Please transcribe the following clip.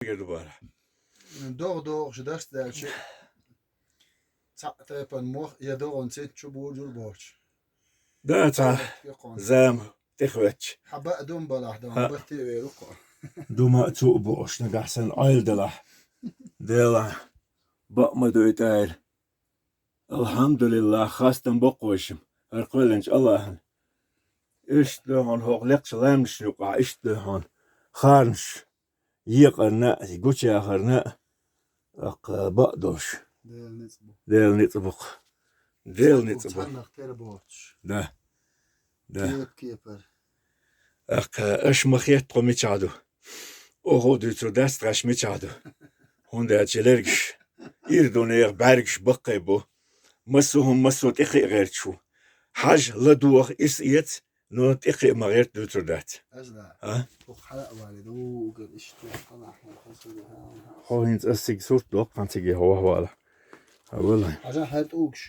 girdi bari. Doğ şudaş derçi. Saqta yapan muh ya doğun set çubuğu jul borç. Da ta zam تخوتش حبا دون بلاح دون بتي ويرقع. دوما تو بوش نقحسن عيل دلح ديلا بقما دويتايل الحمد لله خاستن بقوشم ارقلنش الله إيش دهون هوق لقش لامش نقع إيش دهون خارنش يقرنا يقوش آخرنا أق بقدوش ديل نتبق ديل نتبق ده كيبر أق إيش مخيط قومي تعدو أوهو دوتو داست غاش ميتعدو هون ده أتشلرقش إردون إيغ بارقش بقيبو مسوهم مسو تقي غير شو حاج لدوغ إسئيت نو تقي ما غير دوتو دات أزلا ها وخلق والدو قد إشتو طلع هو هينز أسيق صوت دوق فانتيجي هو والله عشان حياتوكش